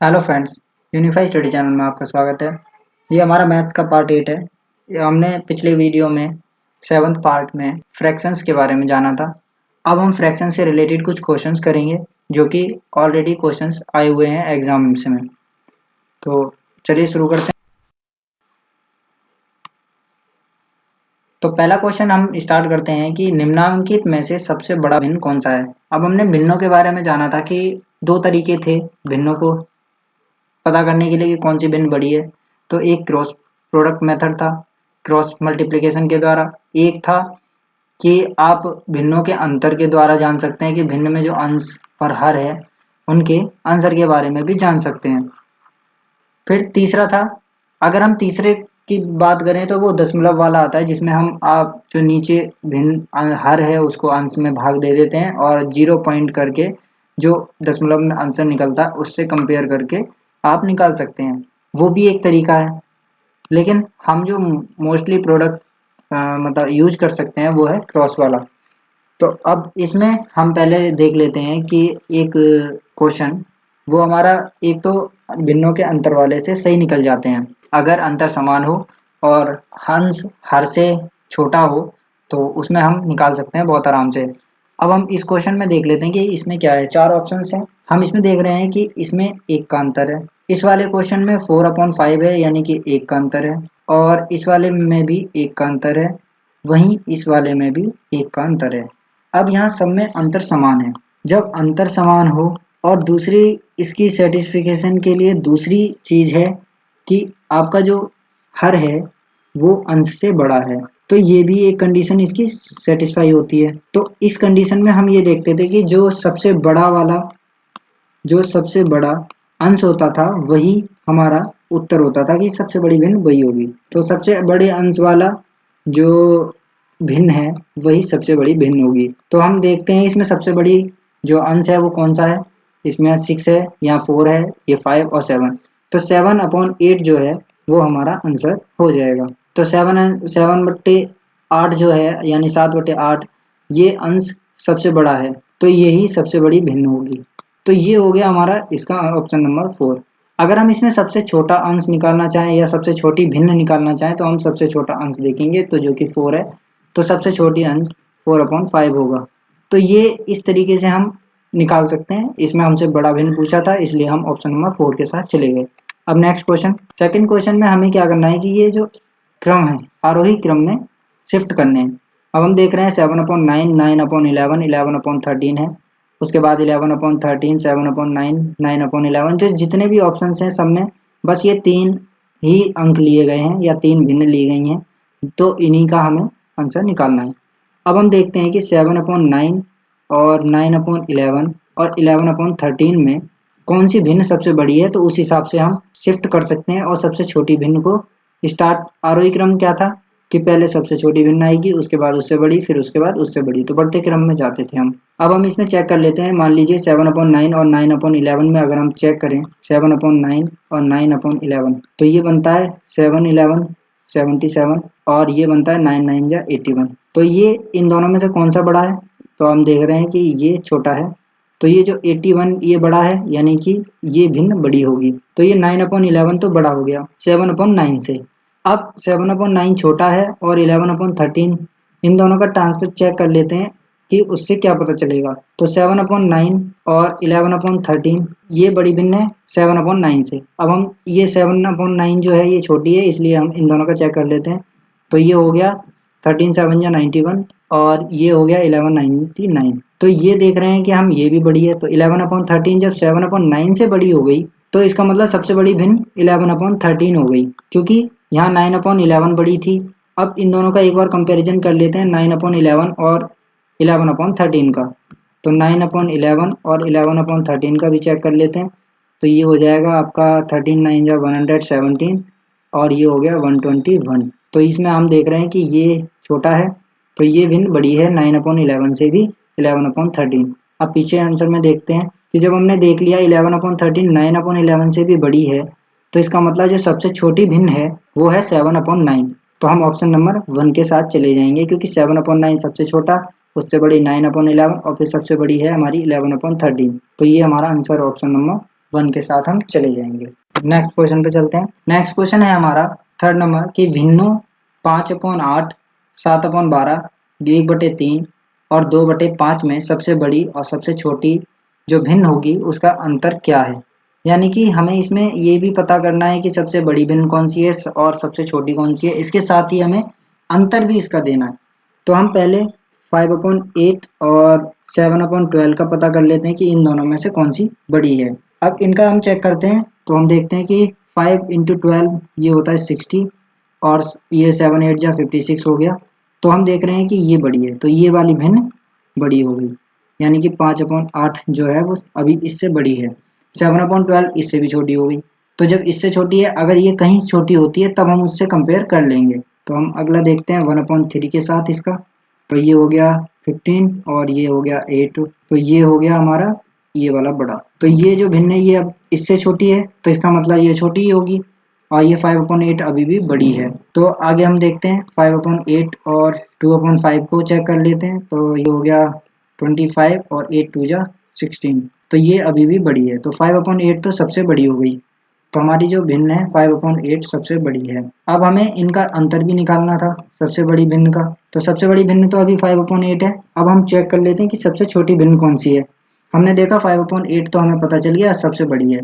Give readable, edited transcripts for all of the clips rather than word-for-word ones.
Hello friends, unify study channel में आपका स्वागत है। ये हमारा मैथ्स का पार्ट 8 है। ये हमने पिछले वीडियो में 7th पार्ट में फ्रैक्शंस के बारे में जाना था। अब हम फ्रैक्शन से रिलेटेड कुछ क्वेश्चंस करेंगे जो कि ऑलरेडी क्वेश्चंस आए हुए हैं एग्जाम्स में। तो चलिए शुरू करते हैं। तो पहला क्वेश्चन हम स्टार्ट करते हैं कि निम्नांकित में से सबसे बड़ा भिन्न कौन सा है। अब हमने भिन्नों के बारे में जाना था कि दो तरीके थे भिन्नों को पता करने के लिए कि कौन सी भिन्न बड़ी है। तो एक क्रॉस प्रोडक्ट मेथड था, क्रॉस मल्टीप्लिकेशन के द्वारा। एक था कि आप भिन्नों के अंतर के द्वारा जान सकते हैं कि भिन्न में जो अंश और हर है उनके आंसर के बारे में भी जान सकते हैं। फिर तीसरा था, अगर हम तीसरे की बात करें तो वो दशमलव वाला आता है, जिसमें हम आप जो नीचे भिन्न हर है उसको अंश में भाग दे देते हैं और 0 पॉइंट करके जो दशमलव में आंसर निकलता है उससे कंपेयर करके आप निकाल सकते हैं। वो भी एक तरीका है, लेकिन हम जो मोस्टली प्रोडक्ट मतलब यूज कर सकते हैं वो है क्रॉस वाला। तो अब इसमें हम पहले देख लेते हैं कि एक क्वेश्चन वो हमारा एक तो भिन्नों के अंतर वाले से सही निकल जाते हैं। अगर अंतर समान हो और अंश हर से छोटा हो तो उसमें हम निकाल सकते हैं बहुत आराम से। अब हम इस क्वेश्चन में देख लेते हैं कि इसमें क्या है। 4 ऑप्शंस हैं। हम इसमें देख रहे हैं कि इसमें एक का अंतर है। इस वाले क्वेश्चन में 4/5 है, यानी कि एक का अंतर है। और इस वाले में भी एक का अंतर है, वहीं इस वाले में भी एक का अंतर है। अब यहाँ सब में अंतर समान है। जब अंतर समान हो और दूसरी इसकी सेटिस्फिकेशन के लिए दूसरी चीज है कि आपका जो हर है वो अंश से बड़ा है, तो ये भी एक कंडीशन इसकी सेटिस्फाई होती है। तो इस कंडीशन में हम ये देखते थे कि जो सबसे बड़ा अंश होता था वही हमारा उत्तर होता था कि सबसे बड़ी भिन्न वही होगी। तो सबसे बड़े अंश वाला जो भिन्न है वही सबसे बड़ी भिन्न होगी। तो हम देखते हैं इसमें सबसे बड़ी जो अंश है वो कौन सा है। इसमें 6 है, यहाँ 4 है, ये 5 और 7। तो 7/8 जो है वो हमारा आंसर हो जाएगा। तो 7/8 जो है यानी 7/8 ये अंश सबसे बड़ा है, तो यही सबसे बड़ी भिन्न होगी। तो ये हो गया हमारा इसका ऑप्शन नंबर 4। अगर हम इसमें सबसे छोटा अंश निकालना चाहें या सबसे छोटी भिन्न निकालना चाहें तो हम सबसे छोटा अंश देखेंगे, तो जो कि 4 है। तो सबसे छोटी अंश 4/5 होगा। तो ये इस तरीके से हम निकाल सकते हैं। इसमें हमसे बड़ा भिन्न पूछा था इसलिए हम ऑप्शन नंबर 4 के साथ चले गए। अब नेक्स्ट क्वेश्चन, सेकंड क्वेश्चन में हमें क्या करना है कि ये जो क्रम है आरोही क्रम में शिफ्ट करने हैं। अब हम देख रहे हैं 7/9, 9/11, 11/13 है। उसके बाद 11/13, 7/9, 9/11, जो जितने भी ऑप्शन हैं सब में बस ये 3 ही अंक लिए गए हैं या 3 भिन्न ली गई हैं, तो इन्हीं का हमें आंसर निकालना है। अब हम देखते हैं कि 7/9 और 9/11 और 11/13 में कौन सी भिन्न सबसे बड़ी है, तो उस हिसाब से हम शिफ्ट कर सकते हैं और सबसे छोटी भिन्न को स्टार्ट। आरोही क्रम क्या था कि पहले सबसे छोटी भिन्न आएगी, उसके बाद उससे बड़ी, फिर उसके बाद उससे बड़ी, तो बढ़ते क्रम में जाते थे हम। अब हम इसमें चेक कर लेते हैं। मान लीजिए 7/9 और 9/11 में अगर हम चेक करें 7/9 और 9/11, तो ये बनता है 7/11 77 और ये बनता है 9 9 या 81। तो ये इन दोनों में से कौन सा बड़ा है, तो हम देख रहे हैं कि ये छोटा है। तो ये जो 81 ये बड़ा है, यानी कि ये भिन्न बड़ी होगी। तो ये 9/11 तो बड़ा हो गया 7/9 से। अब 7/9 छोटा है और 11/13, इन दोनों का ट्रांसफर चेक कर लेते हैं कि उससे क्या पता चलेगा। तो 7/9 और 11/13 ये बड़ी भिन्न है 7/9 से। अब हम ये 7/9 जो है ये छोटी है, इसलिए हम इन दोनों का चेक कर लेते हैं। तो ये हो गया 13 7 या 91 और ये हो गया 11/99। तो ये देख रहे हैं कि हम ये भी बड़ी है। तो 11/13 जब 7/9 से बड़ी हो गई तो इसका मतलब सबसे बड़ी भिन्न 11/13 हो गई, क्योंकि यहाँ 9/11 बड़ी थी। अब इन दोनों का एक बार कंपैरिजन कर लेते हैं 9/11 और 11/13 का। तो 9/11 और 11/13 का भी चेक कर लेते हैं। तो ये हो जाएगा आपका 13 9 या 117 और ये हो गया 121। तो इसमें हम देख रहे हैं कि ये छोटा है, तो ये भिन्न बड़ी है 9/11 से भी 11/13। अब पीछे आंसर में देखते हैं कि जब हमने देख लिया 11/13 9/11 से भी बड़ी है, तो इसका मतलब जो सबसे छोटी भिन्न है वो है 7/9। तो हम ऑप्शन नंबर 1 के साथ चले जाएंगे, क्योंकि 7/9 सबसे छोटा, उससे बड़ी 9/11 और फिर सबसे बड़ी है हमारी 11/13। तो ये हमारा आंसर ऑप्शन नंबर 1 के साथ हम चले जाएंगे। नेक्स्ट क्वेश्चन पे चलते हैं। नेक्स्ट क्वेश्चन है हमारा थर्ड नंबर कि भिन्नों 5/8, 7/12, 1/3 और 2/5 में सबसे बड़ी और सबसे छोटी जो भिन्न होगी उसका अंतर क्या है। यानी कि हमें इसमें ये भी पता करना है कि सबसे बड़ी भिन्न कौन सी है और सबसे छोटी कौन सी है, इसके साथ ही हमें अंतर भी इसका देना है। तो हम पहले 5/8 और 7/12 का पता कर लेते हैं कि इन दोनों में से कौन सी बड़ी है। अब इनका हम चेक करते हैं तो हम देखते हैं कि 5 × 12 ये होता है 60 और ये 7 8 जा 56 हो गया। तो हम देख रहे हैं कि ये बड़ी है, तो ये वाली भिन्न बड़ी हो गई, यानी कि 5/8 जो है वो अभी इससे बड़ी है। 7/12 इससे भी छोटी हो गई। तो जब इससे छोटी है, अगर ये कहीं छोटी होती है तब हम उससे कंपेयर कर लेंगे। तो हम अगला देखते हैं 1/3 के साथ इसका। तो ये हो गया 15 और ये हो गया 8। तो ये हो गया हमारा ये वाला बड़ा। तो ये जो भिन्न है ये अब इससे छोटी है, तो इसका मतलब ये छोटी ही होगी और ये 5/8 अभी भी बड़ी है। तो आगे हम देखते हैं 5/8 और 2/5 को चेक कर लेते हैं। तो ये हो गया 25 और 8 2 जा 16। तो ये अभी भी बड़ी है, तो 5/8 तो सबसे बड़ी हो गई। तो हमारी जो भिन्न है 5/8 सबसे बड़ी है। अब हमें इनका अंतर भी निकालना था सबसे बड़ी भिन्न का। तो सबसे बड़ी भिन्न तो अभी 5/8 है। अब हम चेक कर लेते हैं कि सबसे छोटी भिन्न कौन सी है। हमने देखा 5/8 तो हमें पता चल गया सबसे बड़ी है।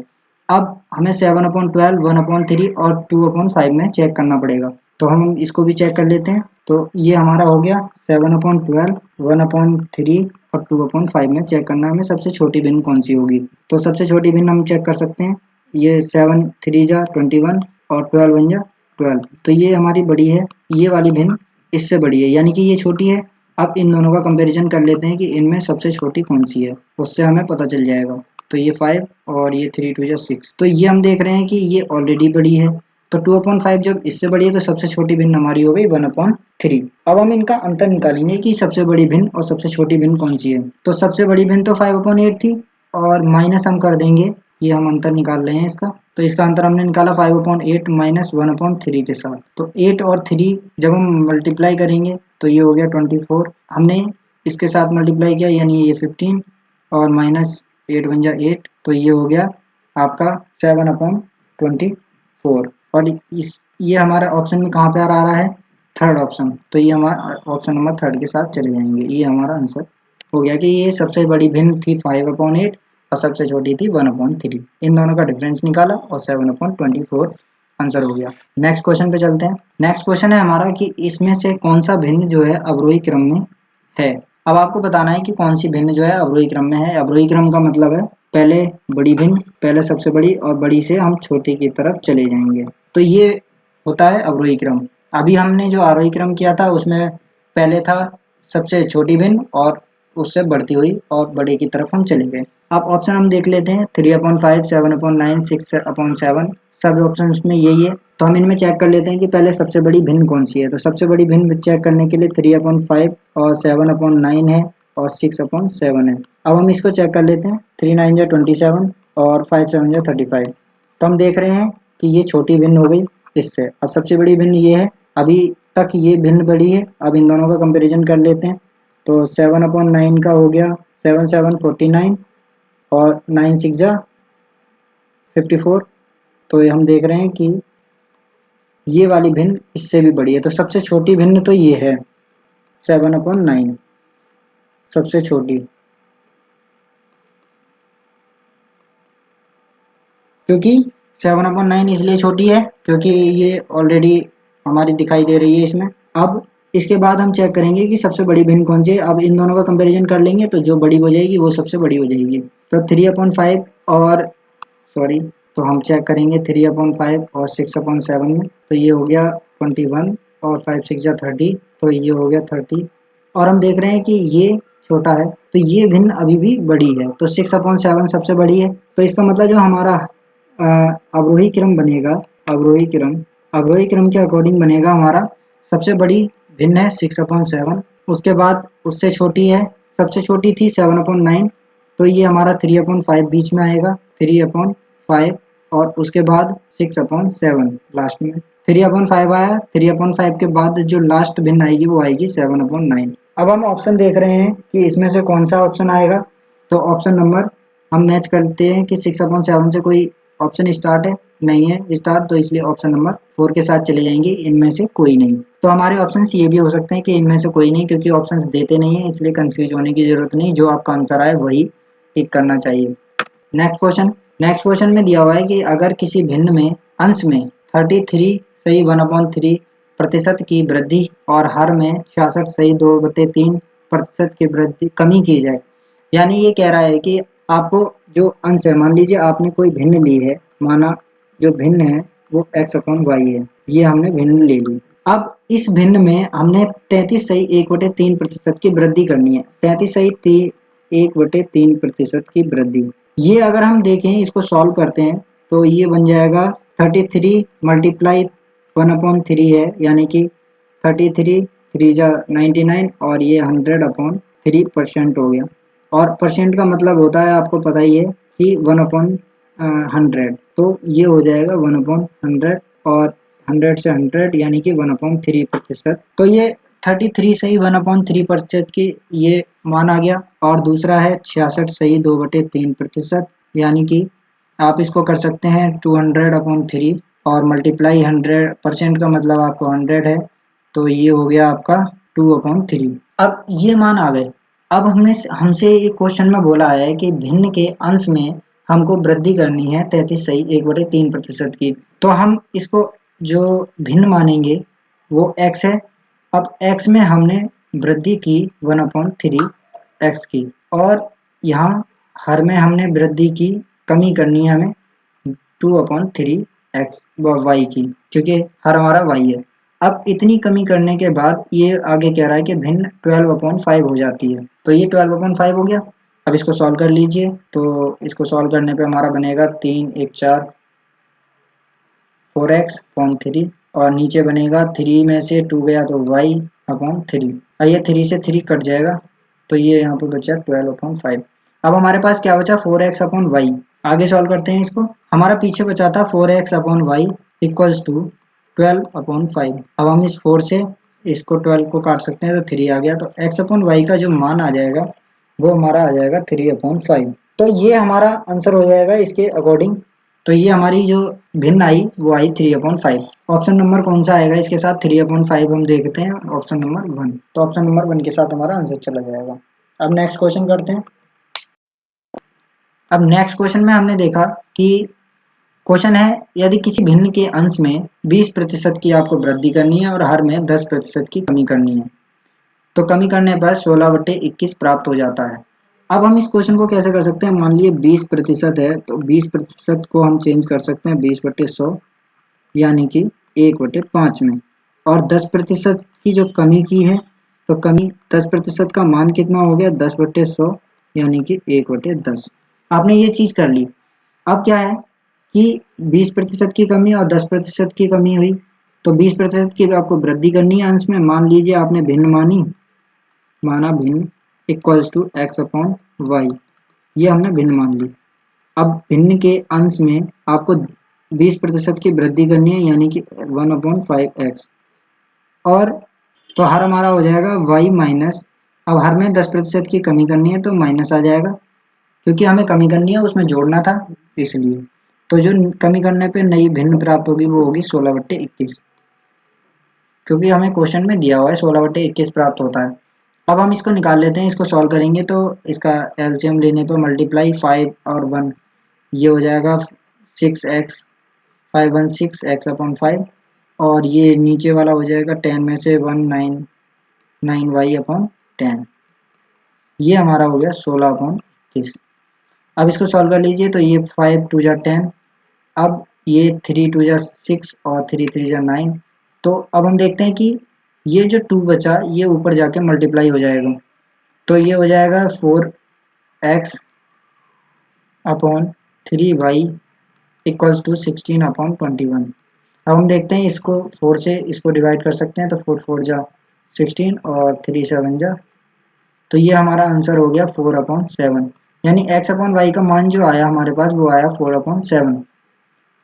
अब हमें 7/12, 1/3 और 2/5 में चेक करना पड़ेगा। तो हम इसको भी चेक कर लेते हैं। तो ये हमारा हो गया 7/12, 1/3 और 2/5 में चेक करना हमें सबसे छोटी भिन्न कौन सी होगी। तो सबसे छोटी भिन्न हम चेक कर सकते हैं। ये 7 3 जा 21 और 12 1 जा 12। तो ये हमारी बड़ी है, ये वाली भिन्न इससे बड़ी है, यानी कि ये छोटी है। अब इन दोनों का कंपैरिजन कर लेते हैं कि इनमें सबसे छोटी कौन सी है, उससे हमें पता चल जाएगा। तो ये 5 और ये 3 2 जा 6। तो ये हम देख रहे हैं कि ये ऑलरेडी बड़ी है। तो 2/5 जब इससे बड़ी है तो सबसे छोटी भिन्न हमारी हो गई 1/3। अब हम इनका अंतर निकालेंगे कि सबसे बड़ी भिन्न और सबसे छोटी भिन्न कौन सी है। तो सबसे बड़ी भिन्न तो 5/8 थी और माइनस हम कर देंगे, ये हम अंतर निकाल रहे हैं इसका। तो इसका अंतर हमने निकाला 5/8 माइनस 1/3 के साथ। तो 8 और 3 जब हम मल्टीप्लाई करेंगे तो ये हो गया 24। हमने इसके साथ मल्टीप्लाई किया यानी ये 15 और माइनस 8 1 जा 8। तो ये हो गया आपका 7/24। और ये हमारा ऑप्शन में कहाँ पे आ रहा है, थर्ड ऑप्शन। तो ये हमारा ऑप्शन नंबर थर्ड के साथ चले जाएंगे। ये हमारा आंसर हो गया कि ये सबसे बड़ी भिन्न थी 5/8 और सबसे छोटी थी 1/3। इन दोनों का डिफरेंस निकाला और 7/24 आंसर हो गया। नेक्स्ट क्वेश्चन पे चलते हैं। नेक्स्ट क्वेश्चन है हमारा कि इसमें से कौन सा भिन्न जो है अवरोही क्रम में है। अब आपको बताना है कि कौन सी भिन्न जो है अवरोही क्रम में है। अवरोही क्रम का मतलब है पहले बड़ी भिन्न, पहले सबसे बड़ी और बड़ी से हम छोटी की तरफ चले जाएंगे। तो ये होता है अवरोही क्रम। अभी हमने जो आरोही क्रम किया था उसमें पहले था सबसे छोटी भिन्न और उससे बढ़ती हुई और बड़े की तरफ हम चले गए। अब ऑप्शन हम देख लेते हैं 3/5, 7/9, 6/7। सब ऑप्शन में यही है। तो हम इनमें चेक कर लेते हैं कि पहले सबसे बड़ी भिन्न कौन सी है। तो सबसे बड़ी भिन्न चेक करने के लिए 3/5 और 7/9 है और 6/7 है। अब हम इसको चेक कर लेते हैं। 3 9 जा 27 और 5 7 जा 35। तो हम देख रहे हैं कि ये छोटी भिन्न हो गई इससे। अब सबसे बड़ी भिन्न ये है, अभी तक ये भिन्न बड़ी है। अब इन दोनों का कंपैरिजन कर लेते हैं। तो 7/9 का हो गया 7 7 49 और 9 6 जा 54। तो ये हम देख रहे हैं कि ये वाली भिन्न इससे भी बड़ी है। तो सबसे छोटी भिन्न तो ये है 7/9 सबसे छोटी, क्योंकि 7/9 इसलिए छोटी है क्योंकि ये ऑलरेडी हमारी दिखाई दे रही है इसमें। अब इसके बाद हम चेक करेंगे कि सबसे बड़ी भिन्न कौन सी है। अब इन दोनों का कंपैरिजन कर लेंगे तो जो बड़ी हो जाएगी वो सबसे बड़ी हो जाएगी। तो 3/5 और सॉरी, तो हम चेक करेंगे 3/5 और 6/7 में। तो ये हो गया 21 और 5 6 जा 30। तो ये हो गया 30 और हम देख रहे हैं कि ये छोटा है तो ये भिन्न अभी भी बड़ी है। तो 6/7 सबसे बड़ी है। तो इसका मतलब जो हमारा अवरोही क्रम बनेगा, अवरोही क्रम के अकॉर्डिंग बनेगा हमारा सबसे बड़ी भिन्न है 6/7। उसके बाद उससे छोटी है, सबसे छोटी थी 7/9। तो ये हमारा 3/5 बीच में आएगा, 3/5 और उसके बाद 6/7 लास्ट में। 3/5 आया, 3/5 के बाद जो लास्ट भिन्न आएगी वो आएगी 7/9। अब हम ऑप्शन देख रहे हैं कि इसमें से कौन सा ऑप्शन आएगा। तो ऑप्शन नंबर हम मैच करते हैं कि 6/7 से कोई ऑप्शन स्टार्ट है, नहीं है स्टार्ट, तो इसलिए ऑप्शन नंबर 4 के साथ चले जाएंगे, इनमें से कोई नहीं। तो हमारे ऑप्शंस ये भी हो सकते हैं कि इनमें से कोई नहीं, क्योंकि ऑप्शंस देते नहीं है, इसलिए कंफ्यूज होने की जरूरत नहीं, जो आपका आंसर आए वही टिक करना चाहिए। नेक्स्ट क्वेश्चन में दिया हुआ है कि अगर किसी भिन्न में अंश में 33 सही 1/3% की वृद्धि और हर में 66 सही 2/3% की वृद्धि कमी की जाए, यानी ये कह रहा है कि आपको जो अंश है, मान लीजिए आपने कोई भिन्न ली है, माना जो भिन्न है वो x/y है, ये हमने भिन्न ले ली। अब इस भिन्न में हमने 33 सही 1/3% की वृद्धि करनी है। 33 सही 1/3% की वृद्धि, ये अगर हम देखें इसको सॉल्व करते हैं तो ये बन जाएगा 33 मल्टीप्लाई 1/3 है, यानी कि 33 3 जा 99 और ये 100/3% हो गया। और परसेंट का मतलब होता है आपको पता ही है कि 1/100, तो ये हो जाएगा 1/100 और 100 से 100 यानी कि 1/3%। तो ये 33 सही 1/3% की ये मान आ गया। और दूसरा है 66 सही 2/3%, यानी कि आप इसको कर सकते हैं 200/3 और मल्टीप्लाई 100% का मतलब आपको 100 है, तो ये हो गया आपका 2/3। अब ये मान आ गए। अब हमसे एक क्वेश्चन में बोला है कि भिन्न के अंश में हमको वृद्धि करनी है 33 सही 1/3% की, तो हम इसको जो भिन्न मानेंगे वो x है। अब x में हमने वृद्धि की 1/3 x की, और यहाँ हर में हमने वृद्धि की, कमी करनी है हमें 2/3 x y की, क्योंकि हर हमारा y है। अब इतनी कमी करने के बाद ये आगे कह रहा है कि भिन्न 12/5 हो जाती है, तो ये 12/5 हो गया। अब इसको सॉल्व कर लीजिए, तो इसको सॉल्व करने पे हमारा बनेगा 3 1 4 4x/3 और नीचे बनेगा 3 में से 2 गया तो y/3, और ये 3 से 3 कट जाएगा, तो ये यहाँ पे बचा 12/5। अब हमारे पास क्या बचा 4x/y। आगे सॉल्व करते हैं इसको। हमारा पीछे बचा था 4x/y इक्वल्स टू 12/5। अब हम इस 4 से इसको 12 को काट सकते हैं, तो 3 आ गया, तो x/y का जो मान आ जाएगा वो हमारा आ जाएगा 3/5। तो ये हमारा आंसर हो जाएगा इसके अकॉर्डिंग। तो ये हमारी जो भिन्न आई वो आई 3/5। ऑप्शन नंबर कौन सा आएगा इसके साथ 3/5, हम देखते हैं ऑप्शन नंबर 1। तो ऑप्शन नंबर 1 के साथ हमारा आंसर चला जाएगा। अब नेक्स्ट क्वेश्चन करते हैं। अब नेक्स्ट क्वेश्चन में हमने देखा कि क्वेश्चन है यदि किसी भिन्न के अंश में 20% की आपको वृद्धि करनी है और हर में 10% की कमी करनी है, तो कमी करने पर 16/21 प्राप्त हो जाता है। अब हम इस क्वेश्चन को कैसे कर सकते हैं, मान लीजिए 20% है, तो 20% को हम चेंज कर सकते हैं 20/100 यानी कि 1/5 में, और 10% की जो कमी की है, तो कमी 10% का मान कितना हो गया 10/100 यानी कि 1/10। आपने ये चीज़ कर ली। अब क्या है कि 20% की कमी और 10% की कमी हुई, तो 20% की आपको वृद्धि करनी है अंश में। मान लीजिए आपने भिन्न माना भिन्न इक्वल्स टू x/y, ये हमने भिन्न मान ली। अब भिन्न के अंश में आपको 20% की वृद्धि करनी है, यानी कि 1/5x, और तो हर हमारा हो जाएगा y माइनस, अब हर में 10% की कमी करनी है तो माइनस आ जाएगा, क्योंकि हमें कमी करनी है उसमें जोड़ना था इसलिए। तो जो कमी करने पे नई भिन्न प्राप्त होगी वो होगी 16/21, क्योंकि हमें क्वेश्चन में दिया हुआ है 16/21 प्राप्त होता है। अब हम इसको निकाल लेते हैं, इसको सॉल्व करेंगे तो इसका एलसीएम लेने पर मल्टीप्लाई 5 और 1, ये हो जाएगा 6x 516 x/5, और ये नीचे वाला हो जाएगा 10 में से 1 9y/10, ये हमारा हो गया 16/21। अब इसको सॉल्व कर लीजिए, तो ये 5 2 जा 10, अब ये 3 2 जा 6 और 3 3 जा 9। तो अब हम देखते हैं कि ये जो 2 बचा ये ऊपर जाके मल्टीप्लाई हो जाएगा, तो ये हो जाएगा 4x/3y इक्वल्स टू 16/21। अब हम देखते हैं इसको 4 से इसको डिवाइड कर सकते हैं, तो 4 4 जा 16 और 3 7 जा, तो ये हमारा आंसर हो गया 4/7, यानी x/y का मान जो आया हमारे पास वो आया 4/7।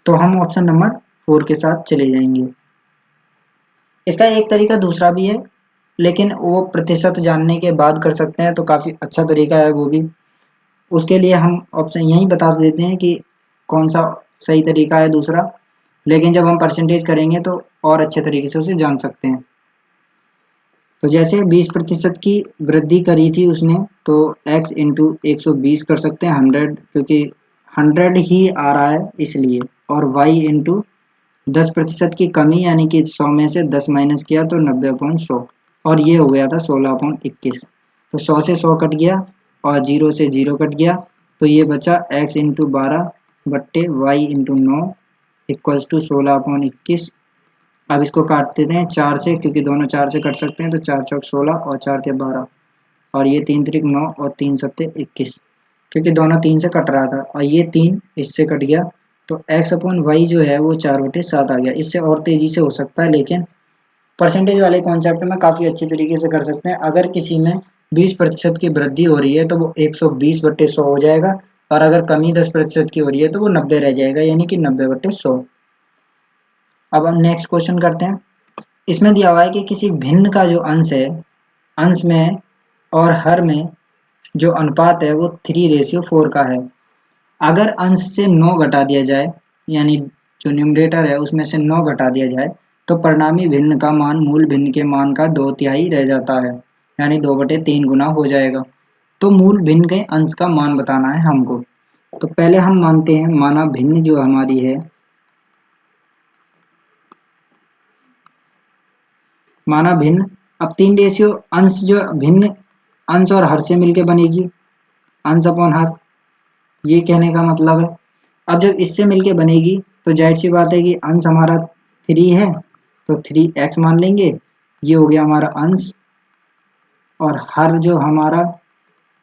तो हम ऑप्शन नंबर 4 के साथ चले जाएंगे। इसका एक तरीका दूसरा भी है, लेकिन वो प्रतिशत जानने के बाद कर सकते हैं, तो काफ़ी अच्छा तरीका है वो भी। उसके लिए हम ऑप्शन यहीं बता देते हैं कि कौन सा सही तरीका है दूसरा, लेकिन जब हम परसेंटेज करेंगे तो और अच्छे तरीके से उसे जान सकते हैं। तो जैसे 20% की वृद्धि करी थी उसने, तो x इंटू 120 कर सकते हैं 100, क्योंकि 100 ही आ रहा है इसलिए, और y इंटू 10% की कमी यानी कि 100 में से 10 माइनस किया तो 90/100, और ये हो गया था 16/21। तो 100 से 100 कट गया और 0 से 0 कट गया, तो ये बचा x इंटू 12 बट्टे y इंटू 9 इक्वल्स टू 16/21। अब इसको काट देते हैं 4 से, क्योंकि दोनों 4 से कट सकते हैं, तो 4 चौक 16 और 4 के 12, और ये 3 त्रिक 9 और 3 सत्ते 21, क्योंकि दोनों 3 से कट रहा था और ये 3 इससे कट गया, तो x/y जो है वो 4/7 आ गया। इससे और तेजी से हो सकता है, लेकिन परसेंटेज वाले कॉन्सेप्ट में काफ़ी अच्छी तरीके से कर सकते हैं। अगर किसी में 20% की वृद्धि हो रही है तो वो 120/100 हो जाएगा, और अगर कमी 10% की हो रही है तो वो 90 रह जाएगा, यानी कि 90/100। अब हम नेक्स्ट क्वेश्चन करते हैं। इसमें दिया हुआ है कि किसी भिन्न का जो अंश है, अंश में और हर में जो अनुपात है वो 3:4 का है। अगर अंश से 9 घटा दिया जाए, यानी जो न्यूमरेटर है उसमें से 9 घटा दिया जाए, तो परिणामी भिन्न का मान मूल भिन्न के मान का 2/3 रह जाता है, यानी 2/3 गुना हो जाएगा। तो मूल भिन्न के अंश का मान बताना है हमको। तो पहले हम मानते हैं माना भिन्न जो हमारी है, माना भिन्न। अब 3 अंश जो भिन्न अंश और हर से मिलके बनेगी, अंश अपॉन हर, ये कहने का मतलब है। अब जब इससे मिलके बनेगी तो जाहिर सी बात है कि अंश हमारा 3 है, तो 3x मान लेंगे, ये हो गया हमारा अंश, और हर जो हमारा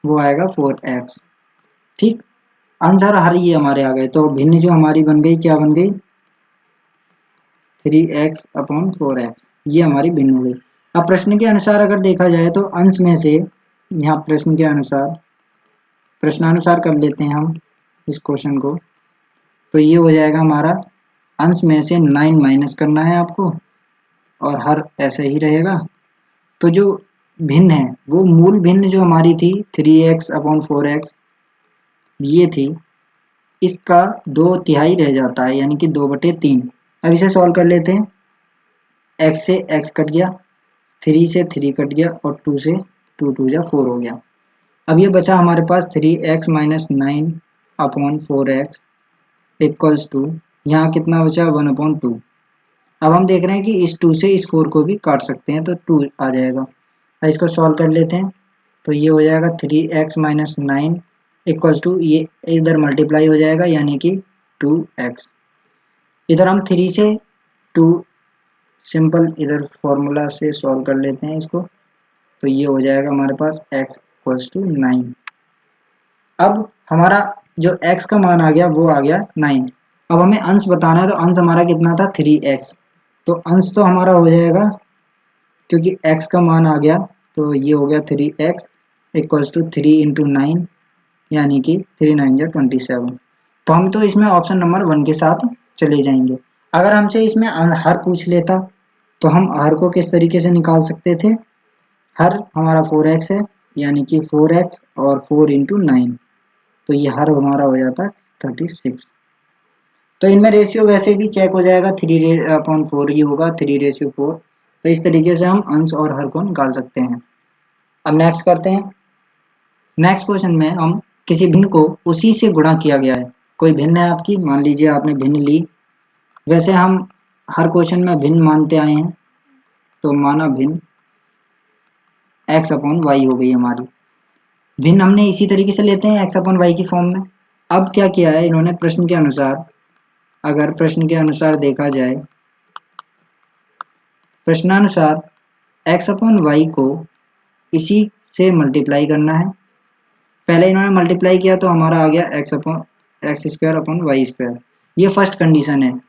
वो आएगा 4x। ठीक, अंश और हर ये हमारे आ गए, तो भिन्न जो हमारी बन गई, क्या बन गई, 3x/4x, ये हमारी भिन्न हो गई। अब प्रश्न के अनुसार अगर देखा जाए तो अंश में से, यहाँ प्रश्न के अनुसार, प्रश्नानुसार कर लेते हैं हम इस क्वेश्चन को, तो ये हो जाएगा हमारा अंश में से 9 माइनस करना है आपको, और हर ऐसे ही रहेगा। तो जो भिन्न है वो मूल भिन्न जो हमारी थी 3x/4x ये थी, इसका 2/3 रह जाता है, यानी कि 2/3। अब इसे सॉल्व कर लेते हैं। x से x कट गया, 3 से 3 कट गया, और 2 से 2 2 जा 4 हो गया। अब ये बचा हमारे पास 3x minus 9/4x equals to, यहाँ कितना बचा 1/2। अब हम देख रहे हैं कि इस 2 से इस 4 को भी काट सकते हैं, तो 2 आ जाएगा। अब इसको सॉल्व कर लेते हैं, तो ये हो जाएगा 3x माइनस 9 इक्वल्स टू, ये इधर मल्टीप्लाई हो जाएगा, यानी कि 2x। इधर हम 3 से 2 सिंपल इधर फॉर्मूला से सॉल्व कर लेते हैं इसको, तो ये हो जाएगा हमारे पास x इक्वल्स टू 9। अब हमारा जो x का मान आ गया वो आ गया 9। अब हमें अंश बताना है, तो अंश हमारा कितना था 3x, तो अंश तो हमारा हो जाएगा, क्योंकि x का मान आ गया, तो ये हो गया 3x इक्वल्स टू 3 इंटू 9, यानी कि 3 9 जा 27। तो हम तो इसमें ऑप्शन नंबर 1 के साथ चले जाएंगे। अगर हमसे इसमें हर पूछ लेता तो हम हर को किस तरीके से निकाल सकते थे, हर हमारा 4x है, यानी कि 4x और 4 इंटू 9, तो ये हर हमारा हो जाता 36। तो इनमें रेशियो वैसे भी चेक हो जाएगा, 3/4 ही होगा, 3:4। तो इस तरीके से हम अंश और हर को निकाल सकते हैं। अब नेक्स्ट करते हैं। नेक्स्ट क्वेश्चन में हम किसी भिन्न को उसी से गुणा किया गया है। कोई भिन्न है आपकी, मान लीजिए आपने भिन्न ली, वैसे हम हर क्वेश्चन में भिन्न मानते आए हैं, तो माना भिन्न x/y हो गई हमारी। भिन्न हमने इसी तरीके से लेते हैं x/y की फॉर्म में। अब क्या किया है इन्होंने प्रश्न के अनुसार, अगर प्रश्न के अनुसार देखा जाए, प्रश्नानुसार x/y को इसी से मल्टीप्लाई करना है। पहले इन्होंने मल्टीप्लाई किया तो हमारा आ गया x² ये फर्स्ट कंडीशन है।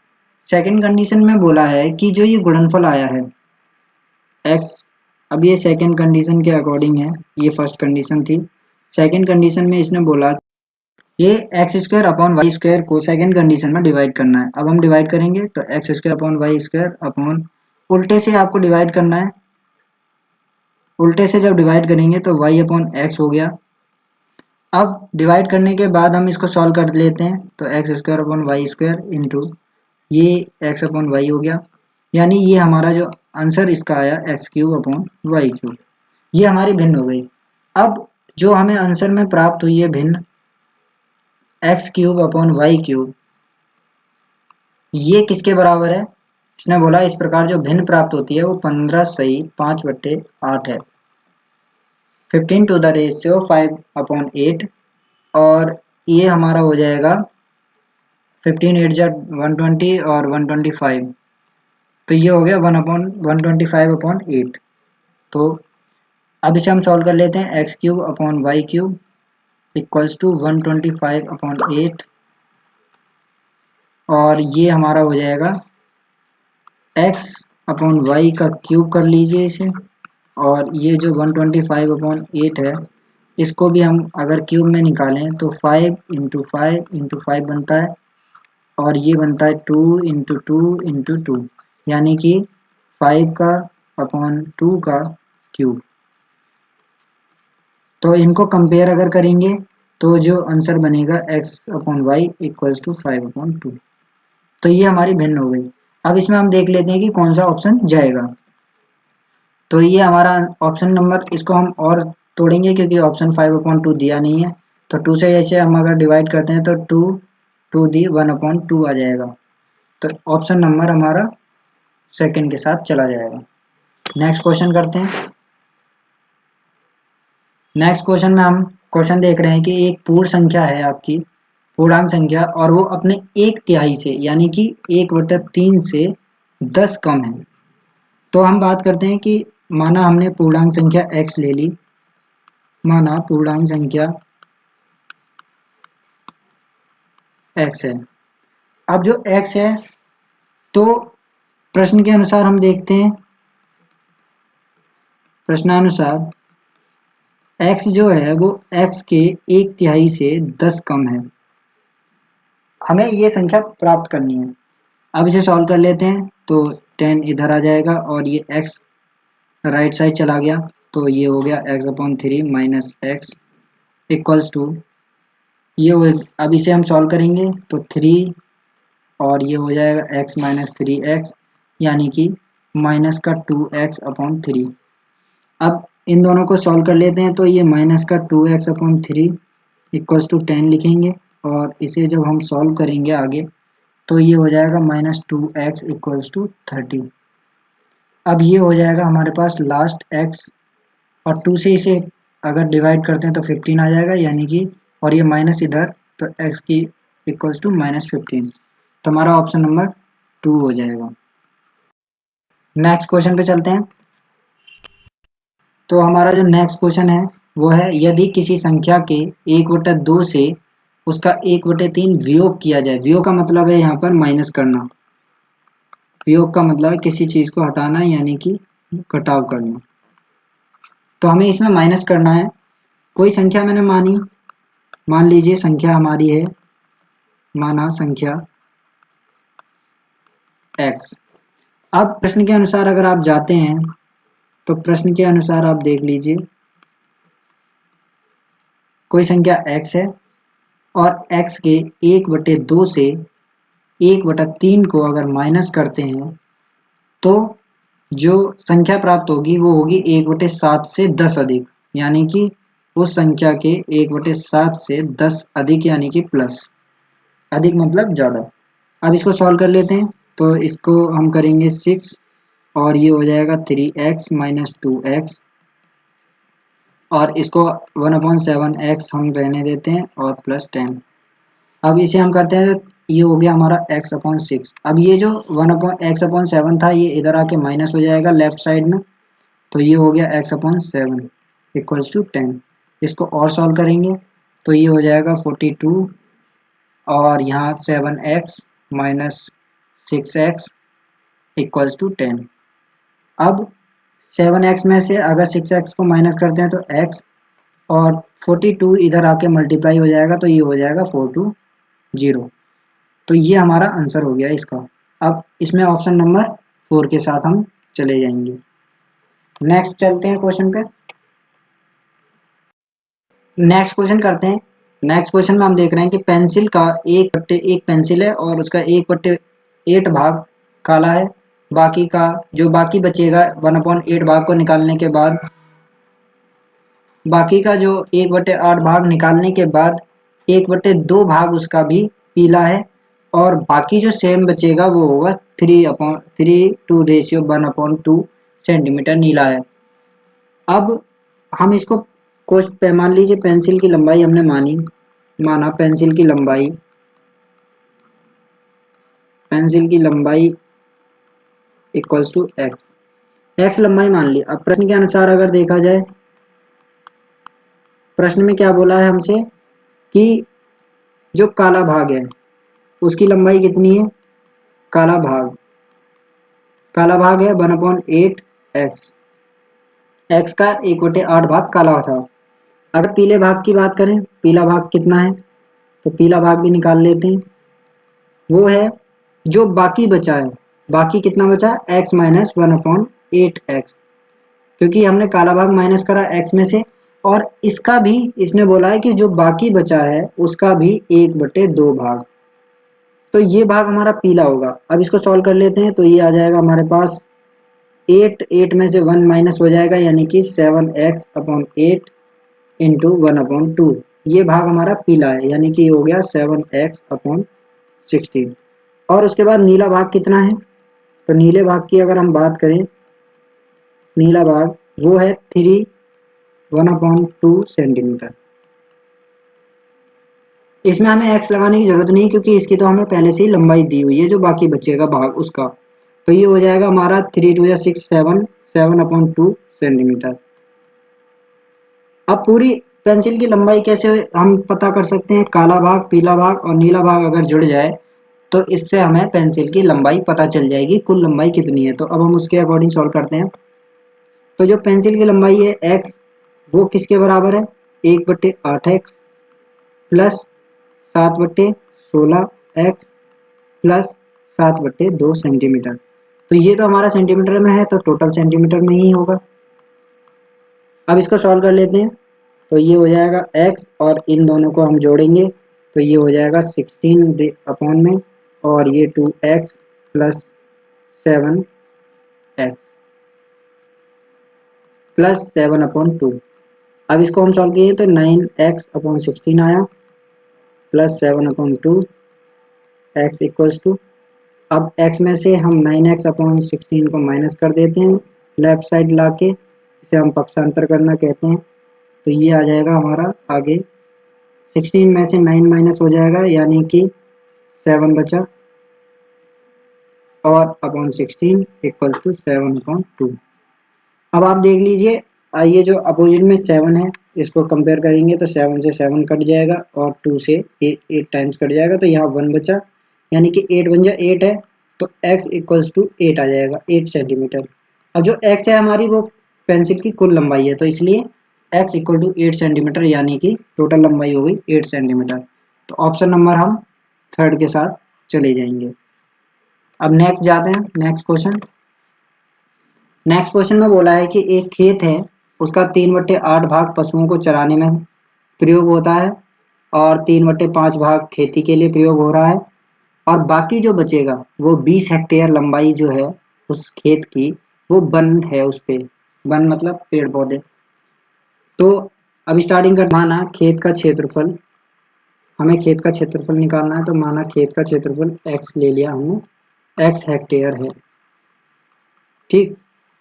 सेकंड कंडीशन में बोला है कि जो ये गुणनफल आया है x, अब ये सेकंड कंडीशन के अकॉर्डिंग है, ये फर्स्ट कंडीशन थी। सेकंड कंडीशन में इसने बोला ये x² को सेकंड कंडीशन में डिवाइड करना है। अब हम डिवाइड करेंगे तो x² उल्टे से आपको डिवाइड करना है। उल्टे से जब डिवाइड करेंगे तो y/x हो गया। अब डिवाइड करने के बाद हम इसको सॉल्व कर लेते हैं, तो X square upon Y square into ये एक्स अपॉन वाई हो गया, यानी ये हमारा जो आंसर इसका आया X cube upon Y cube, ये हमारी भिन्न हो गई। अब जो हमें आंसर में प्राप्त हुई है भिन्न X cube upon Y cube, ये किसके बराबर है? इसने बोला इस प्रकार जो भिन्न प्राप्त होती है वो 15 सही 5/8 है, 15 टू द रेशियो 5/8, और ये हमारा हो जाएगा 15 8 जा 120 और 125, तो ये हो गया 1/125/8। तो अब इसे हम सॉल्व कर लेते हैं, X cube upon Y cube equals to 125/8, और ये हमारा हो जाएगा एक्स अपॉन वाई का क्यूब कर लीजिए इसे, और ये जो 125/8 है इसको भी हम अगर क्यूब में निकालें तो 5 × 5 × 5 बनता है, और ये बनता है 2 × 2 × 2, यानी कि 5 का अपॉन 2 का क्यूब। तो इनको कंपेयर अगर करेंगे तो जो आंसर बनेगा X upon Y equals to 5/2। तो ये हमारी भिन्न हो गई। अब इसमें हम देख लेते हैं कि कौन सा ऑप्शन जाएगा। तो ये हमारा ऑप्शन नंबर, इसको हम और तोड़ेंगे क्योंकि ऑप्शन 5/2 दिया नहीं है, तो 2 से ऐसे हम अगर डिवाइड करते हैं तो 2 दी 1/2 आ जाएगा, तो ऑप्शन नंबर हमारा सेकंड के साथ चला जाएगा। नेक्स्ट क्वेश्चन करते हैं। नेक्स्ट क्वेश्चन में हम क्वेश्चन देख रहे हैं कि एक पूर्ण संख्या है आपकी, पूर्णांक संख्या, और वो अपने 1/3 से यानी कि 1/3 से 10 कम है। तो हम बात करते हैं कि माना हमने पूर्णांक संख्या x ले ली, माना पूर्णांक संख्या x है। अब जो x है तो प्रश्न के अनुसार हम देखते हैं, प्रश्नानुसार x जो है वो x के 1/3 से 10 कम है, हमें ये संख्या प्राप्त करनी है। अब इसे सॉल्व कर लेते हैं, तो 10 इधर आ जाएगा और ये x राइट साइड चला गया, तो ये हो गया x/3 minus x equals to ये हो। अब इसे हम सॉल्व करेंगे तो 3 और ये हो जाएगा x माइनस 3x, यानी कि माइनस का 2x/3। अब इन दोनों को सॉल्व कर लेते हैं, तो ये माइनस का 2x/3 इक्वल्स टू 10 लिखेंगे, और इसे जब हम सॉल्व करेंगे आगे तो ये हो जाएगा -2x इक्वल्स टू 30। अब ये हो जाएगा हमारे पास लास्ट x, और 2 से इसे अगर डिवाइड करते हैं तो 15 आ जाएगा, यानी कि, और ये माइनस इधर, तो x की इक्वल्स टू -15, तो हमारा ऑप्शन नंबर 2 हो जाएगा। नेक्स्ट क्वेश्चन पे चलते हैं। तो हमारा जो नेक्स्ट क्वेश्चन है वो है, यदि किसी संख्या के 1/2 से उसका 1/3 वियोग किया जाए। वियोग का मतलब है यहाँ पर माइनस करना, वियोग का मतलब है किसी चीज को हटाना, यानी कि घटाव करना। तो हमें इसमें माइनस करना है। कोई संख्या मैंने मानी, मान लीजिए संख्या हमारी है, माना संख्या x। अब प्रश्न के अनुसार अगर आप जाते हैं तो प्रश्न के अनुसार आप देख लीजिए, कोई संख्या x है और x के 1/2 से 1/3 को अगर माइनस करते हैं तो जो संख्या प्राप्त होगी वो होगी 1/7 से 10 अधिक, यानी कि उस संख्या के 1/7 से 10 अधिक, यानी कि प्लस, अधिक मतलब ज़्यादा। अब इसको सॉल्व कर लेते हैं, तो इसको हम करेंगे 6, और ये हो जाएगा 3x माइनस 2x, और इसको 1/7x हम रहने देते हैं, और प्लस 10। अब इसे हम करते हैं, ये हो गया हमारा x/6। अब ये जो 1/x/7 था ये इधर आके माइनस हो जाएगा लेफ्ट साइड में, तो ये हो गया x/7 इक्वल्स टू 10। इसको और सॉल्व करेंगे तो ये हो जाएगा 42, और यहाँ 7x minus 6x equals to 10। अब 7x में से अगर 6x को माइनस करते हैं तो x, और 42 इधर आके मल्टीप्लाई हो जाएगा, तो ये हो जाएगा 420। तो ये हमारा आंसर हो गया इसका। अब इसमें ऑप्शन नंबर 4 के साथ हम चले जाएंगे। नेक्स्ट चलते हैं क्वेश्चन पे। नेक्स्ट क्वेश्चन करते हैं। नेक्स्ट क्वेश्चन में हम देख रहे हैं कि पेंसिल का 1/8 पेंसिल है और उसका 1/8 भाग काला है। बाकी का जो बाकी बचेगा 1/8 भाग को निकालने के बाद, बाकी का जो 1/8 भाग निकालने के बाद 1/2 भाग उसका भी पीला है और बाकी जो सेम बचेगा वो होगा 3:1/2 सेंटीमीटर नीला है। अब हम इसको कुछ मान लीजिए पेंसिल की लंबाई हमने माना पेंसिल की लंबाई इक्वल्स टू एक्स लंबाई मान ली। अब प्रश्न के अनुसार अगर देखा जाए, प्रश्न में क्या बोला है हमसे कि जो काला भाग है उसकी लंबाई कितनी है। काला भाग है 1/8 एक्स, एक्स का 1/8 भाग काला था। अगर पीले भाग की बात करें, पीला भाग कितना है, तो पीला भाग भी निकाल लेते हैं। वो है जो बाकी बचा है, बाकी कितना बचा, x माइनस 1/8 एक्स, क्योंकि हमने काला भाग माइनस करा x में से, और इसका भी इसने बोला है कि जो बाकी बचा है उसका भी 1/2 भाग, तो ये भाग हमारा पीला होगा। अब इसको सॉल्व कर लेते हैं, तो ये आ जाएगा हमारे पास 8 में से 1 माइनस हो जाएगा, यानी कि 7x/8 इंटू 1/2, ये भाग हमारा पीला है, यानी कि हो गया 7x/16। और उसके बाद नीला भाग कितना है, तो नीले भाग की अगर हम बात करें, नीला भाग वो है 1/2 सेंटीमीटर। इसमें हमें x लगाने की जरूरत नहीं, क्योंकि इसकी तो हमें पहले से ही लंबाई दी हुई है जो बाकी बचेगा भाग उसका। तो ये हो जाएगा हमारा 3×2=6 7/2 सेंटीमीटर। अब पूरी पेंसिल की लंबाई कैसे हम पता कर सकते हैं, काला भाग, पीला भाग और नीला भाग अगर जुड़ जाए तो इससे हमें पेंसिल की लंबाई पता चल जाएगी, कुल लंबाई कितनी है। तो अब हम उसके अकॉर्डिंग सॉल्व करते हैं। तो जो पेंसिल की लंबाई है x, वो किसके बराबर है, 1/8 x plus 7/16 x plus 7/2 centimetre. तो ये तो हमारा सेंटीमीटर में है, तो टोटल सेंटीमीटर में ही होगा। अब इसको सॉल्व कर लेते हैं, तो ये हो जाएगा x और इन दोनों को हम जोड़ेंगे तो ये हो जाएगा 16 अपॉन में, और ये 2x प्लस 7x प्लस 7/2। अब इसको हम सॉल्व किए तो 9x/16 आया प्लस 7/2 x इक्वल्स टू, अब x में से हम 9x/16 को माइनस कर देते हैं लेफ्ट साइड लाके, इसे हम पक्षांतर करना कहते हैं। तो ये आ जाएगा हमारा आगे 16 में से 9 माइनस हो जाएगा, यानी कि 7 बचा, और अपॉन 16 इक्वल्स टू 7/2। अब आप देख लीजिए, ये जो अपोजिट में 7 है इसको कंपेयर करेंगे तो 7 से 7 कट जाएगा और 2 से 8 टाइम्स कट जाएगा, तो यहाँ 1 बचा, यानी कि 8 बन जाए 8 है, तो x इक्वल्स टू 8 आ जाएगा, 8 सेंटीमीटर। अब जो x है हमारी वो पेंसिल की कुल लंबाई है, तो इसलिए x इक्वल टू 8 सेंटीमीटर, यानी कि टोटल लंबाई हो गई 8 सेंटीमीटर। तो ऑप्शन नंबर हम थर्ड के साथ चले जाएंगे। अब नेक्स्ट जाते हैं, नेक्स्ट क्वेश्चन में बोला है कि एक खेत है, उसका 3/8 भाग पशुओं को चराने में प्रयोग होता है और 3/5 भाग खेती के लिए प्रयोग हो रहा है, और बाकी जो बचेगा वो 20 हेक्टेयर लंबाई जो है उस खेत की, वो वन है, उस पे वन मतलब पेड़ पौधे। तो अब स्टार्टिंग कर, माना खेत का क्षेत्रफल, हमें खेत का क्षेत्रफल निकालना है, तो माना खेत का क्षेत्रफल x ले लिया हमने, x हेक्टेयर है, ठीक।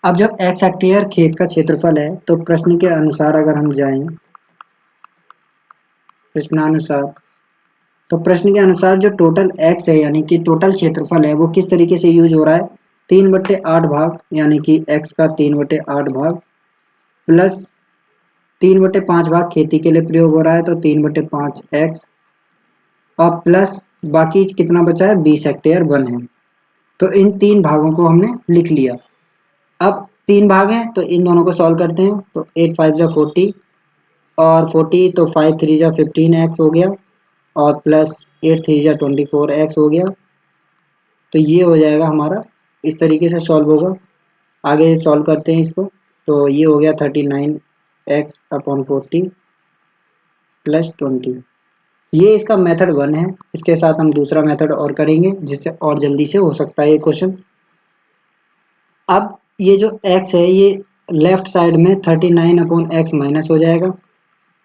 अब जब x हेक्टेयर खेत का क्षेत्रफल है, तो प्रश्न के अनुसार अगर हम जाएं, प्रश्नानुसार, तो प्रश्न के अनुसार जो टोटल x है, यानी कि टोटल क्षेत्रफल है, वो किस तरीके से यूज हो रहा है, 3/8 भाग, यानी कि x का 3/8 भाग प्लस 3/5 भाग खेती के लिए प्रयोग हो रहा है, तो 3/5 x, और प्लस बाकी कितना बचा है, 20 हेक्टेयर वन है। तो इन तीन भागों को हमने लिख लिया। अब तीन भाग हैं तो इन दोनों को सॉल्व करते हैं, तो 8×5 = 40, और 40 तो 5×3 = 15x हो गया, और प्लस 8×3 = 24x हो गया। तो ये हो जाएगा हमारा, इस तरीके से सॉल्व होगा। आगे सॉल्व करते हैं इसको, तो ये हो गया 39x/40 प्लस 20। ये इसका मेथड 1 है। इसके साथ हम दूसरा मेथड और करेंगे जिससे और जल्दी से हो सकता है ये क्वेश्चन। अब ये जो x है ये लेफ्ट साइड में 39/x माइनस हो जाएगा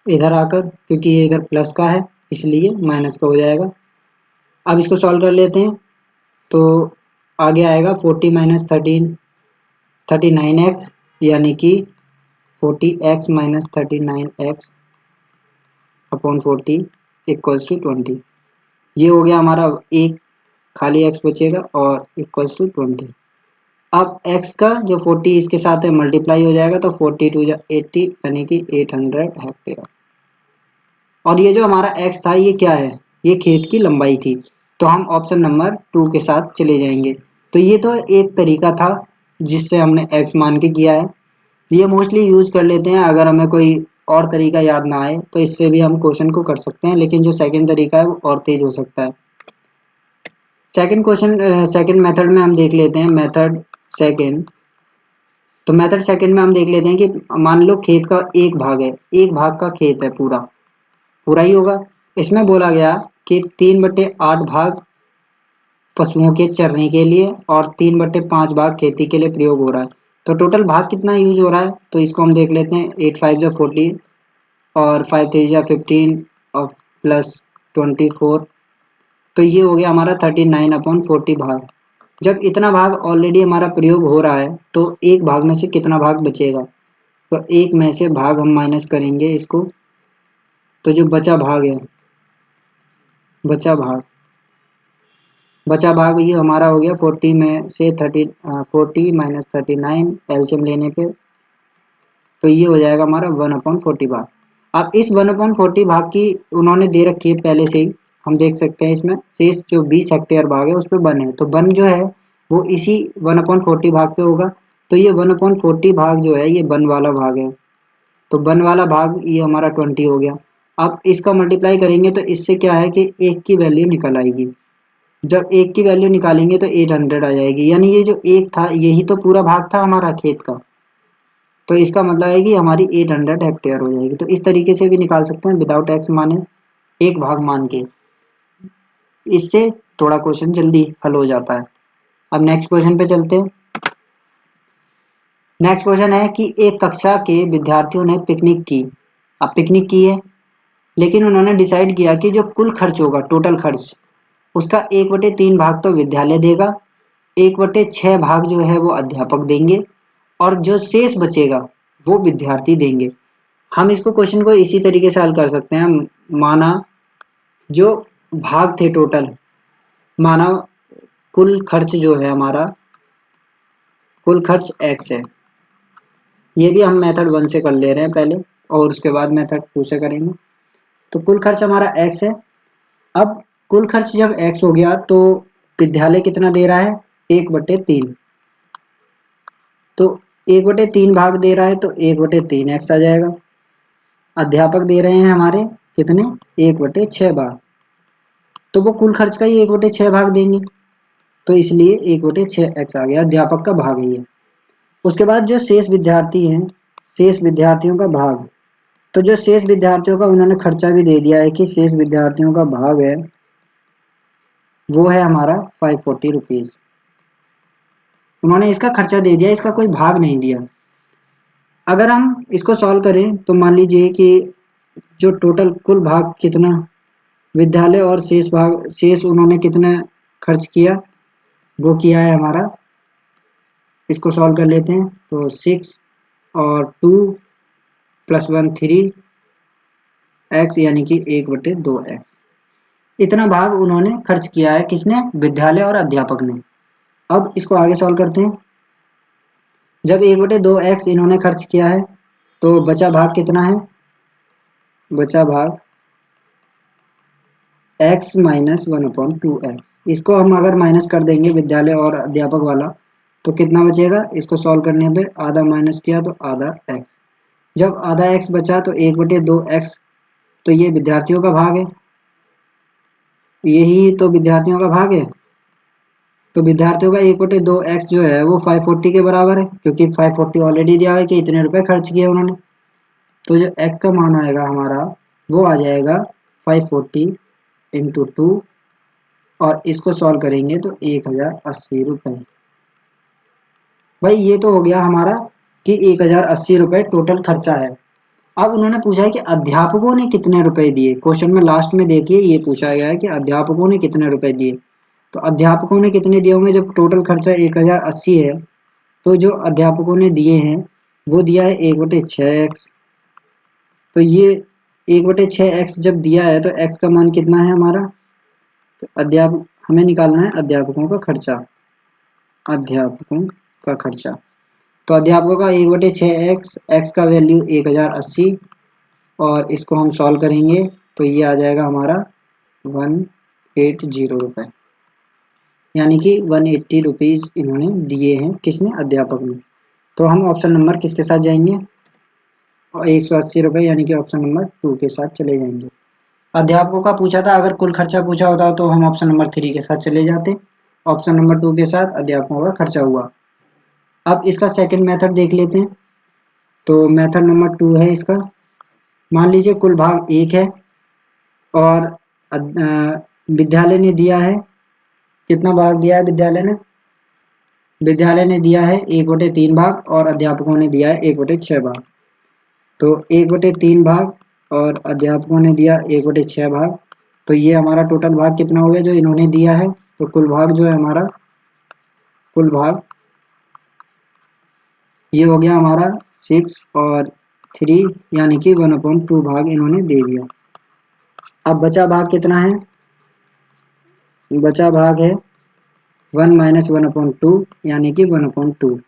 इधर आकर, क्योंकि ये इधर प्लस का है इसलिए माइनस का हो जाएगा। अब इसको सॉल्व कर लेते हैं तो आगे आएगा 40 माइनस 39x, यानी कि 40x minus 39x upon 40 equals to 20। ये हो गया हमारा, एक खाली x बचेगा और इक्वल्स टू 20। अब x का जो 40 इसके साथ है मल्टीप्लाई हो जाएगा तो 40 टू 80 यानी कि 800 हेक्टेयर। और ये जो हमारा x था ये क्या है, ये खेत की लंबाई थी। तो हम ऑप्शन नंबर 2 के साथ चले जाएंगे। तो ये तो एक तरीका था जिससे हमने x मान के किया है। ये मोस्टली यूज कर लेते हैं, अगर हमें कोई और तरीका याद ना आए तो इससे भी हम क्वेश्चन को कर सकते हैं, लेकिन जो सेकंड तरीका है वो और तेज हो सकता है। सेकंड मेथड में हम देख लेते हैं मेथड सेकंड। तो मेथड सेकंड में हम देख लेते हैं कि मान लो खेत का एक भाग है, एक भाग का खेत है पूरा पूरा ही होगा। इसमें बोला गया कि 3/8 भाग पशुओं के चरने के लिए और 3/5 भाग खेती के लिए प्रयोग हो रहा है। तो टोटल भाग कितना यूज हो रहा है, तो इसको हम देख लेते हैं। 8 5 जा 40 और 5 3 जा 15 और प्लस 24। तो ये हो गया हमारा 39/40 भाग। जब इतना भाग ऑलरेडी हमारा प्रयोग हो रहा है तो एक भाग में से कितना भाग बचेगा, तो एक में से भाग हम माइनस करेंगे इसको। तो जो बचा भाग है, बचा भाग ये हमारा हो गया 40 में से 40 माइनस 39 एलसीएम लेने पे, तो ये हो जाएगा हमारा 1/40 भाग। अब इस 1/40 भाग की उन्होंने दे रखी है पहले से ही, हम देख सकते हैं इसमें शेष जो 20 हेक्टेयर भाग है उस पर 1 है, तो 1 जो है वो इसी 1/40 भाग पे होगा। तो ये 1/40 भाग जो है ये 1 वाला भाग है, तो 1 वाला भाग ये हमारा 20 हो गया। अब इसका मल्टीप्लाई करेंगे तो इससे क्या है कि एक की वैल्यू निकल आएगी। जब एक की वैल्यू निकालेंगे तो 800 आ जाएगी, यानी ये जो एक था यही तो पूरा भाग था हमारा खेत का। तो इसका मतलब है कि हमारी 800 हेक्टेयर हो जाएगी। तो इस तरीके से भी निकाल सकते हैं विदाउट एक्स माने, एक भाग मान के। इससे थोड़ा क्वेश्चन जल्दी हल हो जाता है। अब नेक्स्ट क्वेश्चन पे चलते हैं। नेक्स्ट क्वेश्चन है कि एक कक्षा के विद्यार्थियों ने पिकनिक की। अब पिकनिक की है लेकिन उन्होंने डिसाइड किया कि जो कुल खर्च होगा, टोटल खर्च, उसका 1/3 भाग तो विद्यालय देगा, 1/6 भाग जो है वो अध्यापक देंगे और जो शेष बचेगा वो विद्यार्थी देंगे। हम इसको क्वेश्चन को इसी तरीके से हल कर सकते हैं। माना जो भाग थे टोटल, माना कुल खर्च जो है हमारा, कुल खर्च x है। ये भी हम मेथड 1 से कर ले रहे हैं पहले और उसके बाद मेथड 2 से करेंगे। तो कुल खर्च हमारा x है। अब कुल खर्च जब x हो गया तो विद्यालय कितना दे रहा है, 1/3। तो 1/3 भाग दे रहा है तो 1/3 x आ जाएगा। अध्यापक दे रहे हैं हमारे कितने, 1/6 भाग, तो वो कुल खर्च का ही 1/6 भाग देंगे, तो इसलिए 1/6 x आ गया, अध्यापक का भाग है ये। उसके बाद जो शेष विद्यार्थी हैं, शेष विद्यार्थियों का भाग, तो जो शेष विद्यार्थियों का उन्होंने खर्चा भी दे दिया है कि शेष विद्यार्थियों का भाग है वो है हमारा 540 रुपीज। उन्होंने इसका खर्चा दे दिया, इसका कोई भाग नहीं दिया। अगर हम इसको सॉल्व करें तो मान लीजिए कि जो टोटल कुल भाग कितना, विद्यालय और शेष भाग, शेष उन्होंने कितना खर्च किया, वो किया है हमारा, इसको सॉल्व कर लेते हैं। तो 6 और 2 + 1 3 x यानी कि 1/2x, इतना भाग उन्होंने खर्च किया है। किसने, विद्यालय और अध्यापक ने। अब इसको आगे सॉल्व करते हैं। जब 1/2x इन्होंने खर्च किया है तो बचा भाग कितना है, बचा भाग x - 1/2x। इसको हम अगर माइनस कर देंगे विद्यालय और अध्यापक वाला तो कितना बचेगा, इसको सॉल्व करने पे आधा माइनस किया तो आधा x। जब आधा x बचा तो 1/2x, तो ये विद्यार्थियों का भाग है, यही तो विद्यार्थियों का भाग है। तो विद्यार्थियों का 1/2x जो है वो 540 के बराबर है, क्योंकि 540 ऑलरेडी दिया है कि इतने रुपए खर्च किए उन्होंने। तो जो x का मान आएगा हमारा वो आ जाएगा 540 इंटू 2 और इसको सॉल्व करेंगे तो 1080 रुपये। भाई ये तो हो गया हमारा कि 1080 रुपये टोटल खर्चा है। अब उन्होंने पूछा है कि अध्यापकों ने कितने रुपए दिए। क्वेश्चन में लास्ट में देखिए ये पूछा गया है कि अध्यापकों ने कितने रुपए दिए। तो अध्यापकों ने कितने दिए होंगे, जब टोटल खर्चा 1080 है तो जो अध्यापकों ने दिए हैं वो दिया है 1/6x। तो ये 1/6x जब दिया है तो x का मान कितना है हमारा, तो अध्यापक हमें निकालना है अध्यापकों का खर्चा। अध्यापकों का खर्चा तो अध्यापकों का 1/6x, x का वैल्यू 1080 और इसको हम सॉल्व करेंगे तो ये आ जाएगा हमारा 180 रुपये, यानी कि 180 रुपीज़ इन्होंने दिए हैं, किसने, अध्यापक ने। तो हम ऑप्शन नंबर किसके साथ जाएंगे, और 180 रुपये यानी कि ऑप्शन नंबर 2 के साथ चले जाएंगे। अध्यापकों का पूछा था, अगर कुल खर्चा पूछा होता तो हम ऑप्शन नंबर 3 के साथ चले जाते। ऑप्शन नंबर 2 के साथ अध्यापकों का खर्चा हुआ। अब इसका सेकंड मेथड देख लेते हैं। तो मेथड नंबर 2 है इसका। मान लीजिए कुल भाग 1 है और विद्यालय ने दिया है, कितना भाग दिया है विद्यालय ने, विद्यालय ने दिया है 1/3 भाग और अध्यापकों ने दिया है 1/6 भाग। तो 1/3 भाग और अध्यापकों ने दिया 1/6 भाग, तो ये हमारा टोटल भाग कितना हो गया जो इन्होंने दिया है। तो कुल भाग जो है हमारा, कुल भाग ये हो गया हमारा 6 और 3 यानी कि 1/2 भाग इन्होंने दे दिया। अब बचा भाग कितना है, बचा भाग है 1 - 1/2 यानी कि 1/2।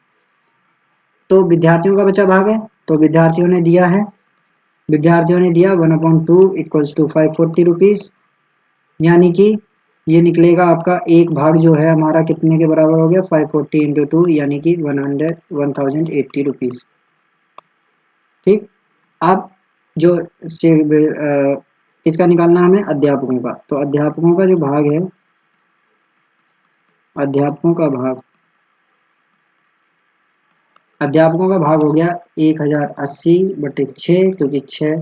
तो विद्यार्थियों का बचा भाग है, तो विद्यार्थियों ने दिया 1/2 = 540 रुपीज़, यानी कि ये निकलेगा आपका एक भाग जो है हमारा कितने के बराबर हो गया, 540 इंटू 2 यानी कि 1080 रुपीज़। ठीक, अब जो इसका निकालना हमें अध्यापकों का, तो अध्यापकों का जो भाग है, अध्यापकों का भाग हो गया 1080/6 क्योंकि 6,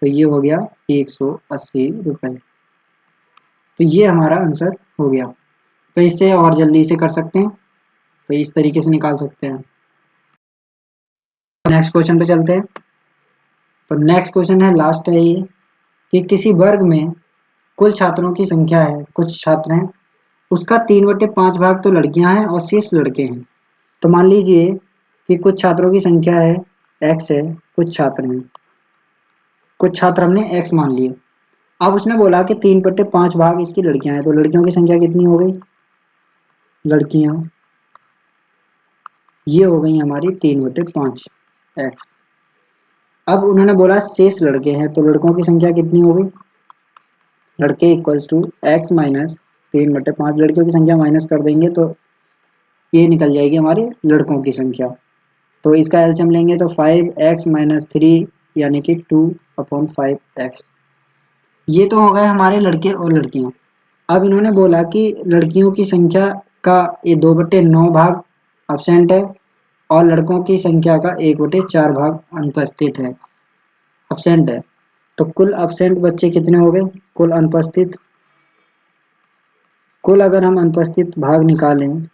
तो ये हो गया 180 रुपये। तो ये हमारा आंसर हो गया। तो इससे और जल्दी से कर सकते हैं, तो इस तरीके से निकाल सकते हैं। नेक्स्ट क्वेश्चन पे चलते हैं। तो नेक्स्ट क्वेश्चन है, लास्ट है ये, कि किसी वर्ग में कुल छात्रों की संख्या है, कुछ छात्र हैं, उसका 3/5 भाग तो लड़कियां हैं और शेष लड़के हैं। तो मान लीजिए कि कुछ छात्रों की संख्या है x है, कुछ छात्र हैं, कुछ छात्र हमने x मान लिए। अब उसने बोला कि 3/5 भाग इसकी लड़कियां हैं, तो लड़कियों की संख्या कितनी हो गई, लड़कियां ये हो गई हमारी 3/5 x। अब उन्होंने बोला शेष लड़के हैं, तो लड़कों की संख्या कितनी हो गई, लड़के = x - 3/5, लड़कियों की संख्या माइनस कर देंगे तो ये निकल जाएगी हमारी लड़कों की संख्या। तो इसका एलसीएम लेंगे तो 5x - 3 यानी कि 2/5x। ये तो हो गए हमारे लड़के और लड़कियां। अब इन्होंने बोला कि लड़कियों की संख्या का ये 2/9 भाग अब्सेंट है और लड़कों की संख्या का 1/4 भाग अनुपस्थित है, अब्सेंट है। तो कुल अब्सेंट बच्चे कितने हो गए, कुल अनुपस्थित, कुल अगर हम अनुपस्थित भाग निकालें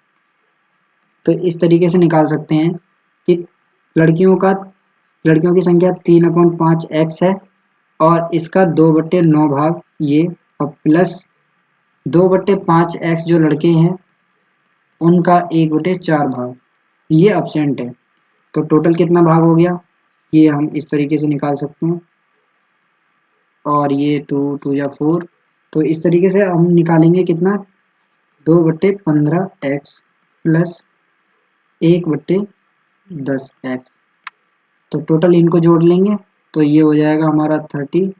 तो इस तरीके से निकाल सकते हैं कि लड़कियों की संख्या 3/5x है और इसका 2/9 भाग ये, और प्लस 2/5x जो लड़के हैं उनका 1/4 भाग ये अब्सेंट है। तो टोटल कितना भाग हो गया, ये हम इस तरीके से निकाल सकते हैं। और ये 2 2 या 4, तो इस तरीके से हम निकालेंगे कितना, 2/15x प्लस 1/10x। तो टोटल इनको जोड़ लेंगे तो ये हो जाएगा हमारा 30।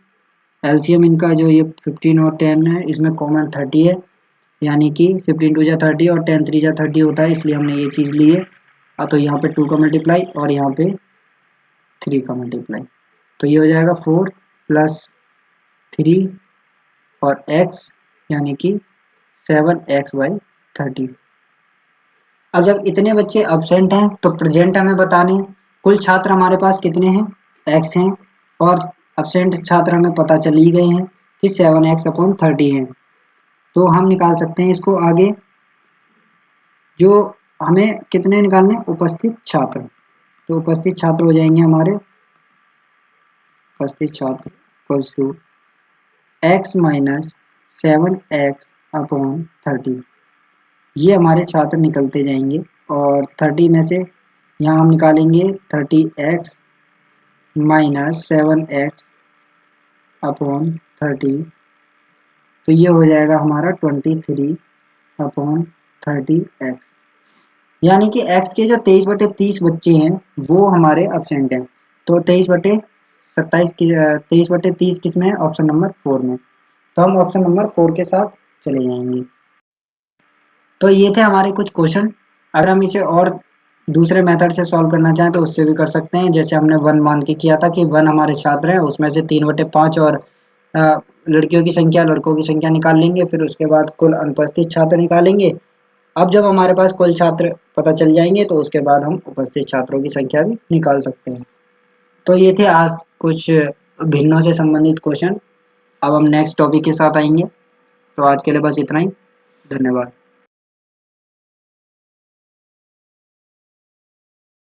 एलसीएम इनका जो ये 15 और 10 है, इसमें कॉमन 30 है, यानी कि 15 2 = 30 और 10 3 = 30 होता है, इसलिए हमने ये चीज़ ली है। तो यहाँ पे 2 का मल्टीप्लाई और यहाँ पे 3 का मल्टीप्लाई, तो ये हो जाएगा 4 + 3 और x यानी कि 7x/30। अब जब इतने बच्चे अब्सेंट हैं तो प्रेजेंट हमें बताने हैं, कुल छात्र हमारे पास कितने हैं, x हैं और एब्सेंट छात्र हमें पता चल ही गए हैं कि 7x/30 है। तो हम निकाल सकते हैं इसको आगे, जो हमें कितने निकालने, उपस्थित छात्र। तो उपस्थित छात्र हो जाएंगे हमारे, उपस्थित छात्र equals to x minus 7x/30। ये हमारे छात्र निकलते जाएंगे और 30 में से यहाँ हम निकालेंगे 30x माइनस 7x/30, तो ये हो जाएगा हमारा 23/30x। यानी कि x के जो 23/30 बच्चे हैं वो हमारे एब्सेंट हैं। तो 23/30 किस में है, ऑप्शन नंबर 4 में। तो हम ऑप्शन नंबर 4 के साथ चले जाएंगे। तो ये थे हमारे कुछ क्वेश्चन। अगर हम इसे और दूसरे मेथड से सॉल्व करना चाहें तो उससे भी कर सकते हैं। जैसे हमने 1 मान के किया था कि 1 हमारे छात्र हैं, उसमें से 3/5 और लड़कियों की संख्या लड़कों की संख्या निकाल लेंगे, फिर उसके बाद कुल अनुपस्थित छात्र निकालेंगे। अब जब हमारे पास कुल छात्र पता चल जाएंगे तो उसके बाद हम उपस्थित छात्रों की संख्या भी निकाल सकते हैं। तो ये थे आज कुछ भिन्नों से संबंधित क्वेश्चन। अब हम नेक्स्ट टॉपिक के साथ आएंगे। तो आज के लिए बस इतना ही। धन्यवाद।